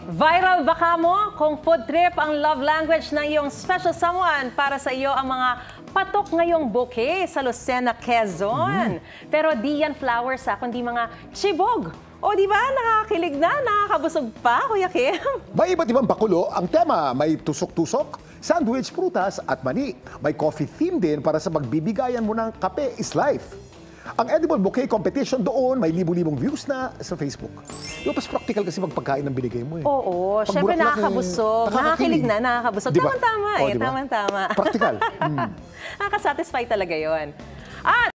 Viral ba ka mo? Kung food trip ang love language ng iyong special someone, para sa iyo ang mga patok ngayong bouquet sa Lucena, Quezon. Pero di yan flowers kundi mga chibog. O di ba, nakakakilig na, nakakabusog pa, Kuya Kim? May iba't ibang pakulo ang tema. May tusok-tusok, sandwich, prutas at mani. May coffee theme din para sa magbibigayan mo ng kape is life. Ang edible bouquet competition doon, may libu-libong views na sa Facebook. Yung pas practical kasi magpagkain ng binigay mo eh. Oo, syempre nakakabusog. Nakakakilig na, nakakabusog. Diba? Tama-tama Diba? Tama-tama. Practical. Nakakasatisfy talaga yon. At